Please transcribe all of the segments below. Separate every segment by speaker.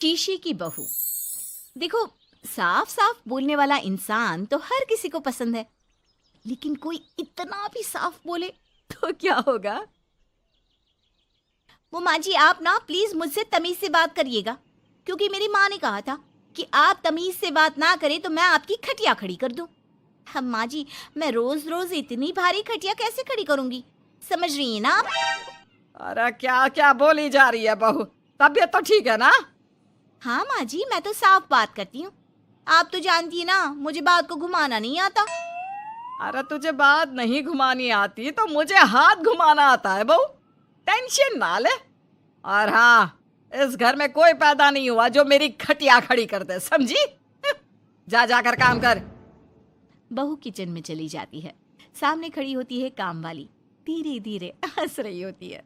Speaker 1: शीशे की बहू। देखो, साफ साफ बोलने वाला इंसान तो हर किसी को पसंद है, लेकिन कोई इतना भी साफ बोले तो क्या होगा? वो माँ जी, आप ना प्लीज मुझसे तमीज से बात करिएगा, क्योंकि मेरी माँ ने कहा था कि आप तमीज से बात ना करें तो मैं आपकी खटिया खड़ी कर दूं। हम माँ जी, मैं रोज रोज इतनी भारी खटिया कैसे खड़ी करूंगी, समझ रही हैं ना आप?
Speaker 2: अरे क्या क्या बोली जा रही है बहू? तबीयत तो ठीक है ना?
Speaker 1: हाँ माँ जी, मैं तो साफ बात करती हूँ। आप तो जानती है ना, मुझे बात को घुमाना नहीं आता।
Speaker 2: अरे तुझे बात नहीं घुमानी आती तो मुझे हाथ घुमाना आता है बहू। टेंशन ना ले। और हाँ, इस घर में कोई पैदा नहीं हुआ जो मेरी खटिया खड़ी कर दे, समझी? जा जाकर काम कर।
Speaker 1: बहू किचन में चली जाती है। सामने खड़ी होती है काम वाली, धीरे धीरे हंस रही होती है।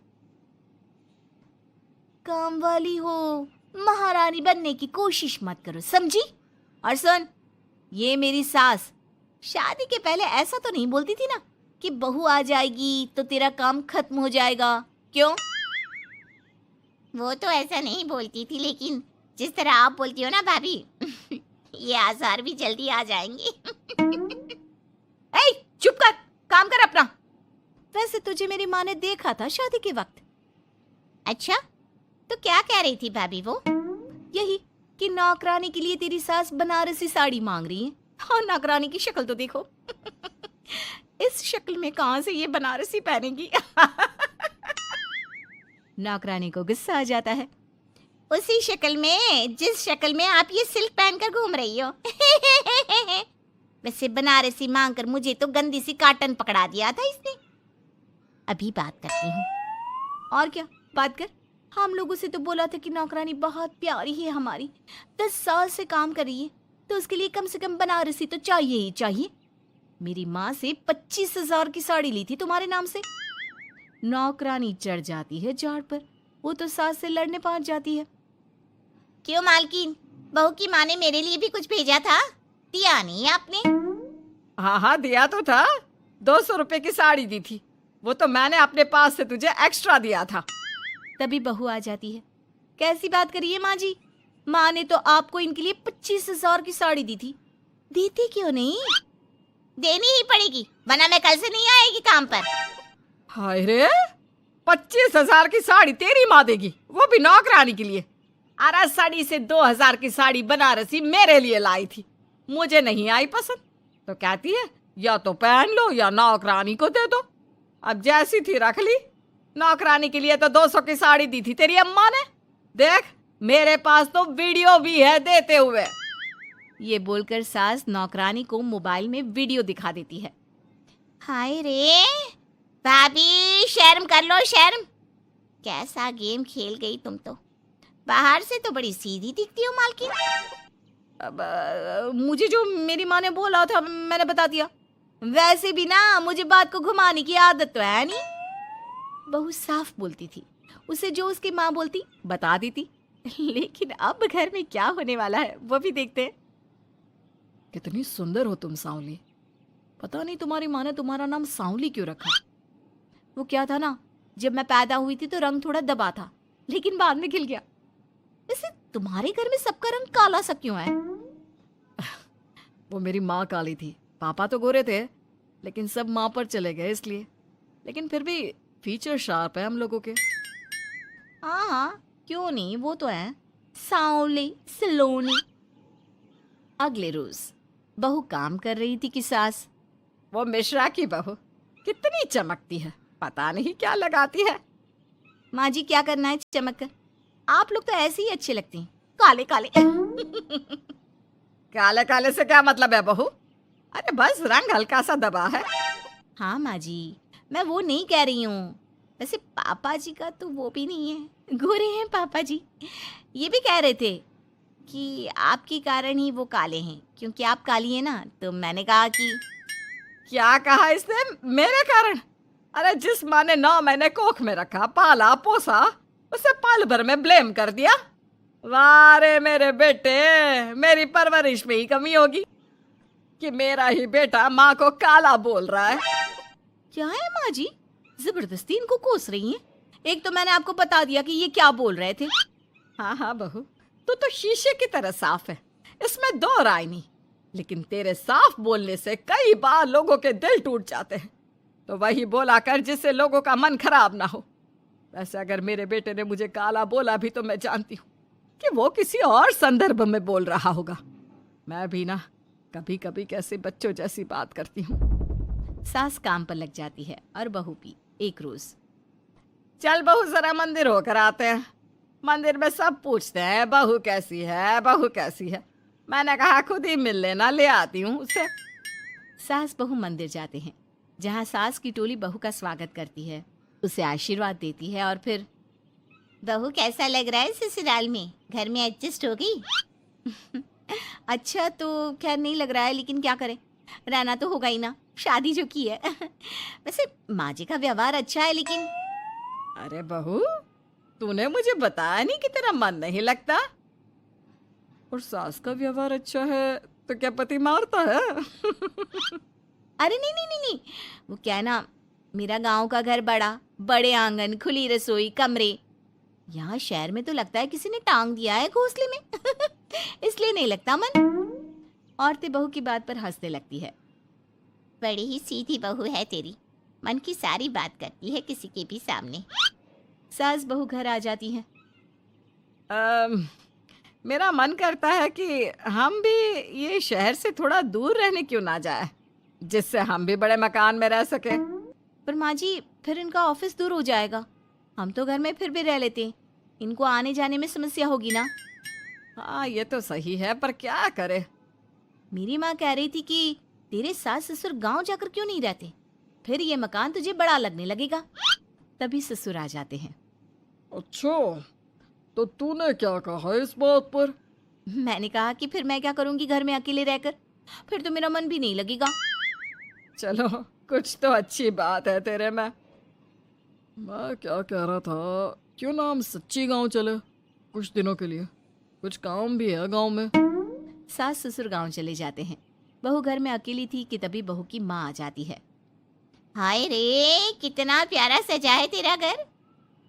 Speaker 1: काम वाली हो, महारानी बनने की कोशिश मत करो, समझी? और सुन, ये मेरी सास शादी के पहले ऐसा तो नहीं बोलती थी ना कि बहू आ जाएगी तो तेरा काम खत्म हो जाएगा, क्यों?
Speaker 3: वो तो ऐसा नहीं बोलती थी, लेकिन जिस तरह आप बोलती हो ना भाभी, ये आसार भी जल्दी आ जाएंगे।
Speaker 1: ए, चुप कर, काम कर अपना। वैसे तुझे मेरी माँ ने देखा था शादी के वक्त।
Speaker 3: अच्छा, तो क्या कह रही थी भाभी वो?
Speaker 1: यही कि नौकरानी के लिए तेरी सास बनारसी साड़ी मांग रही है। और नौकरानी की शक्ल तो देखो। इस शक्ल में कहां से ये बनारसी पहनेगी? नौकरानी को गुस्सा आ जाता है।
Speaker 3: उसी शक्ल में जिस शक्ल में आप ये सिल्क पहनकर घूम रही हो। वैसे बनारसी मांगकर मुझे तो गंदी सी काटन पकड़ा दिया था इसने। अभी बात करती हूँ।
Speaker 1: और क्या बात कर? हम लोगों से तो बोला था कि नौकरानी बहुत प्यारी है हमारी, 10 साल से काम कर रही है, तो उसके लिए कम से कम बनारसी तो चाहिए ही चाहिए। मेरी माँ से 25,000 की साड़ी ली थी तुम्हारे नाम से। नौकरानी चढ़ जाती है झाड़ पर, वो तो सास से लड़ने पहुंच जाती है।
Speaker 3: क्यों मालकिन, बहू की माँ ने मेरे लिए भी कुछ भेजा था, दिया नहीं आपने?
Speaker 2: हाँ हाँ, दिया तो था। 200 रुपए की साड़ी दी थी, वो तो मैंने अपने पास से तुझे एक्स्ट्रा दिया था।
Speaker 1: तभी बहू आ जाती है। कैसी बात करिए माँ जी, माँ ने तो आपको इनके लिए 25,000 की साड़ी दी थी, देती क्यों नहीं?
Speaker 3: देनी ही पड़ेगी, वरना मैं कल से नहीं आएगी काम पर।
Speaker 2: हाय रे, 25,000 की साड़ी तेरी माँ देगी, वो भी नौकरानी के लिए? अरे साड़ी से 2,000 की साड़ी बनारसी मेरे लिए लाई थी, मुझे नहीं आई पसंद, तो कहती है या तो पहन लो या नौकरानी को दे दो। अब जैसी थी रख ली। नौकरानी के लिए तो 200 की साड़ी दी थी तेरी अम्मा ने। देख, मेरे पास तो वीडियो भी है देते हुए।
Speaker 1: ये बोलकर सास नौकरानी को मोबाइल में वीडियो दिखा देती है।
Speaker 3: हाय रे भाभी, शर्म कर लो शर्म। कैसा गेम खेल गई तुम तो। बाहर से तो बड़ी सीधी दिखती हो मालकिन।
Speaker 1: अब मुझे जो मेरी माँ ने बोला था मैंने बता दिया। वैसे भी ना मुझे बात को घुमाने की आदत तो है नहीं। बहू साफ बोलती थी, उसे जो उसकी माँ बोलती बता देती। लेकिन अब घर में क्या होने वाला है वो भी देखते हैं। कितनी सुंदर हो तुम सांवली। पता नहीं तुम्हारी माँ ने तुम्हारा नाम सांवली क्यों रखा। वो क्या था ना, जब मैं पैदा हुई थी तो रंग थोड़ा दबा था, लेकिन बाद में खिल गया। वैसे तुम्हारे घर में सबका रंग काला सा क्यों है? वो मेरी माँ काली थी, पापा तो गोरे थे, लेकिन सब माँ पर चले गए इसलिए। लेकिन फिर भी फीचर शार्प है हम लोगों के। हाँ हाँ, क्यों नहीं, वो तो है सांवले सलोनी। अगले रोज बहू काम कर रही थी कि सास।
Speaker 2: वो मिश्रा की बहू कितनी चमकती है, पता नहीं क्या लगाती है।
Speaker 1: माँ जी, क्या करना है चमक कर? आप लोग तो ऐसे ही अच्छे लगते हैं, काले काले।
Speaker 2: काले काले से क्या मतलब है बहू? अरे बस रंग हल्का सा दबा है।
Speaker 1: हाँ माँ जी, मैं वो नहीं कह रही हूँ। वैसे पापा जी का तो वो भी नहीं है, गोरे हैं पापा जी। ये भी कह रहे थे कि आपके कारण ही वो काले हैं, क्योंकि आप काली हैं ना, तो मैंने कहा कि।
Speaker 2: क्या कहा इसने? मेरे कारण? अरे जिस माँ ने 9 महीने कोख में रखा, पाला पोसा, उसे पल भर में ब्लेम कर दिया। वाह रे मेरे बेटे, मेरी परवरिश में ही कमी होगी कि मेरा ही बेटा माँ को काला बोल रहा है।
Speaker 1: क्या है माँ जी, जबरदस्ती इनको कोस रही हैं? एक तो मैंने आपको बता दिया कि ये क्या बोल रहे थे।
Speaker 2: हाँ हाँ बहू, तू तो शीशे की तरह साफ है, इसमें दो राय नहीं। लेकिन तेरे साफ बोलने से कई बार लोगों के दिल टूट जाते हैं। तो वही बोला कर जिससे लोगों का मन खराब ना हो। वैसे अगर मेरे बेटे ने मुझे काला बोला भी तो मैं जानती हूँ कि वो किसी और संदर्भ में बोल रहा होगा। मैं भी ना कभी कभी कैसे बच्चों जैसी बात करती हूँ।
Speaker 1: सास काम पर लग जाती है और बहू भी एक रोज।
Speaker 2: चल बहू जरा मंदिर होकर आते हैं। मंदिर में सब पूछते हैं बहू कैसी है, बहू कैसी है। मैंने कहा खुद ही मिल लेना, ले आती हूँ उसे।
Speaker 1: सास बहू मंदिर जाते हैं, जहाँ सास की टोली बहू का स्वागत करती है, उसे आशीर्वाद देती है और फिर
Speaker 3: बहू कैसा लग रहा है ससुराल में? घर में एडजस्ट हो गई?
Speaker 1: अच्छा तो खैर नहीं लग रहा है, लेकिन क्या करें, रहना तो होगा ही ना, शादी जो की है। वैसे माँ जी का व्यवहार अच्छा है, लेकिन
Speaker 2: अरे बहू, तूने मुझे बताया नहीं कि तेरा मन नहीं लगता। और सास का व्यवहार अच्छा है तो क्या पति मारता है?
Speaker 1: अरे नहीं नहीं नहीं नहीं, वो क्या है ना, मेरा गांव का घर बड़ा, बड़े आंगन, खुली रसोई, कमरे। यहाँ शहर में तो लगता है किसी ने टांग दिया है घोंसले में। इसलिए नहीं लगता मन। औरतें बहू की बात पर हंसने लगती है।
Speaker 3: बड़ी ही सीधी बहू है तेरी, मन की सारी बात करती है किसी के भी सामने।
Speaker 1: सास बहू घर आ जाती हैं।
Speaker 2: मेरा मन करता है कि हम भी ये शहर से थोड़ा दूर रहने क्यों ना जाए, जिससे हम भी बड़े मकान में रह सके।
Speaker 1: पर माँ जी, फिर इनका ऑफिस दूर हो जाएगा। हम तो घर में फिर भी रह लेते हैं, इनको आने जाने में समस्या होगी ना।
Speaker 2: हाँ ये तो सही है, पर क्या करे।
Speaker 1: मेरी माँ कह रही थी कि तेरे सास ससुर गांव जाकर क्यों नहीं रहते, फिर ये मकान तुझे बड़ा लगने लगेगा। तभी ससुर आ जाते हैं।
Speaker 2: अच्छा, तो तूने क्या कहा इस बात पर?
Speaker 1: मैंने कहा कि फिर मैं क्या करूंगी घर में अकेले रहकर, फिर तो मेरा मन भी नहीं लगेगा।
Speaker 2: चलो कुछ तो अच्छी बात है तेरे में। मैं क्या कह रहा था, क्यों ना हम सच्ची गांव चले कुछ दिनों के लिए, कुछ काम भी है गांव में।
Speaker 1: सास ससुर गांव चले जाते हैं। बहू घर में अकेली थी कि तभी बहू की माँ आ जाती है।
Speaker 3: हाय रे, कितना प्यारा सजा है तेरा घर।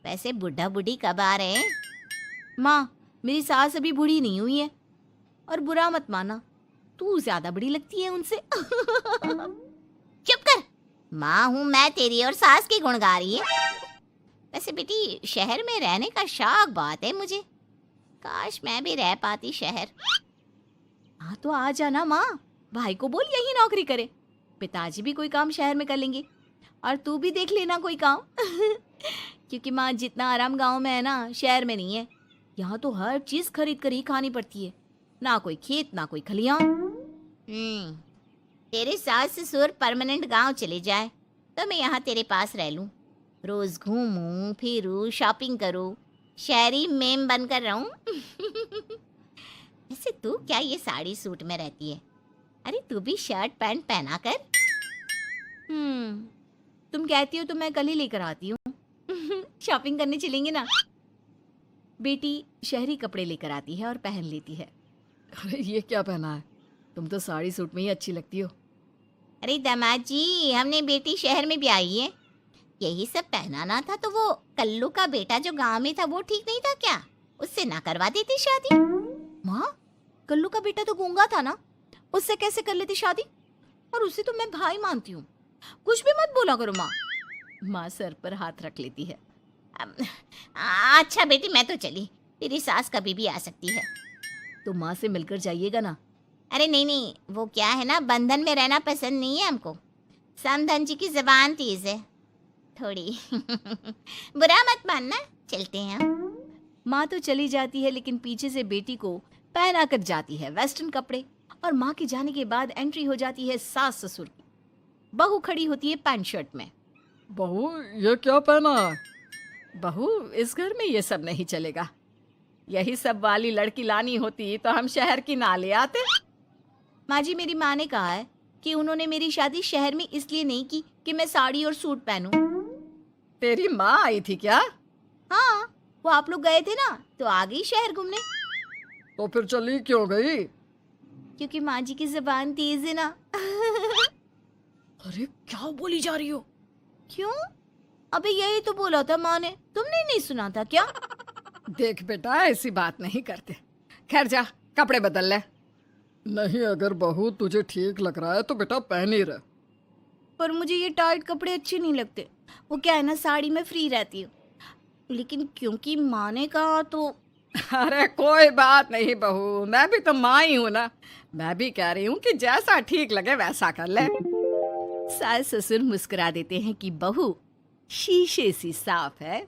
Speaker 3: वैसे बुढ़ा बुढ़ी कब आ रहे हैं?
Speaker 1: माँ, मेरी सास अभी बूढ़ी नहीं हुई है, और बुरा मत माना, तू ज्यादा बड़ी लगती है उनसे।
Speaker 3: चुप कर, माँ हूँ मैं तेरी और सास की गुण गा रही है। वैसे बेटी, शहर में रहने का शौक बहुत है मुझे, काश मैं भी रह पाती शहर।
Speaker 1: हाँ तो आ जाना माँ, भाई को बोल यही नौकरी करे, पिताजी भी कोई काम शहर में कर लेंगे, और तू भी देख लेना कोई काम। क्योंकि माँ, जितना आराम गांव में है ना, शहर में नहीं है। यहाँ तो हर चीज खरीद कर ही खानी पड़ती है, ना कोई खेत ना कोई खलियान।
Speaker 3: तेरे सास ससुर परमानेंट गांव चले जाए तो मैं यहाँ तेरे पास रह लूं, रोज घूमूं फिरूं, शॉपिंग करूं, शहरी मेम बनकर रहूं। वैसे तू क्या ये साड़ी सूट में रहती है? अरे तू भी शर्ट पैंट पहना कर।
Speaker 1: तुम कहती हो तो मैं कल ही लेकर आती हूँ। शॉपिंग करने चलेंगे ना। बेटी शहरी कपड़े लेकर आती है और पहन लेती है।
Speaker 2: अरे ये क्या पहना है, तुम तो साड़ी सूट में ही अच्छी लगती हो।
Speaker 3: अरे दामाद जी, हमने बेटी शहर में भी आई है, यही सब पहनाना था तो वो कल्लू का बेटा जो गांव में था वो ठीक नहीं था क्या? उससे ना करवा देती शादी?
Speaker 1: माँ, कल्लू का बेटा तो गूंगा था ना, उससे कैसे कर लेती शादी? और उसे तो मैं भाई मानती हूँ, कुछ भी मत बोला करो माँ। माँ सर पर हाथ रख लेती है।
Speaker 3: अच्छा बेटी, मैं तो चली, तेरी सास कभी भी आ सकती है।
Speaker 1: तो माँ से मिलकर जाइएगा ना।
Speaker 3: अरे नहीं नहीं, वो क्या है ना, बंधन में रहना पसंद नहीं है हमको। समधन जी की जबान तेज है थोड़ी। बुरा मत मानना, चलते हैं।
Speaker 1: माँ तो चली जाती है, लेकिन पीछे से बेटी को पहना कर जाती है वेस्टर्न कपड़े, और माँ के जाने के बाद एंट्री हो जाती है सास ससुर की। बहू खड़ी होती है पैंट शर्ट में।
Speaker 2: बहू ये क्या पहना है? बहू, इस घर में ये सब नहीं चलेगा। यही सब वाली लड़की लानी होती तो हम शहर की ना ले आते।
Speaker 1: माँ जी, मेरी माँ ने कहा है कि उन्होंने मेरी शादी शहर में इसलिए नहीं की कि मैं साड़ी और सूट पहनूं।
Speaker 2: तेरी माँ आई थी क्या?
Speaker 1: हाँ, वो आप लोग गए थे ना तो आ गई शहर घूमने।
Speaker 2: तो फिर चली क्यों गई?
Speaker 1: क्योंकि माँ जी की जबान तेज है ना।
Speaker 2: अरे क्या बोली जा रही हो?
Speaker 1: क्यों? अबे यही तो बोला था माँ ने, तुमने नहीं सुना था क्या?
Speaker 2: देख बेटा, ऐसी बात नहीं करते। खैर जा कपड़े बदल ले।
Speaker 4: नहीं, अगर बहू तुझे ठीक लग रहा है तो बेटा पहन ही रहे।
Speaker 1: पर मुझे ये टाइट कपड़े अच्छे नहीं लगते। वो क्या है ना, साड़ी में फ्री रहती हूँ, लेकिन क्योंकि माँ ने कहा तो।
Speaker 2: अरे कोई बात नहीं बहू, मैं भी तो माँ ही हूँ ना। मैं भी कह रही हूँ कि जैसा ठीक लगे वैसा कर ले।
Speaker 1: सास ससुर मुस्कुरा देते हैं कि बहू शीशे सी साफ है।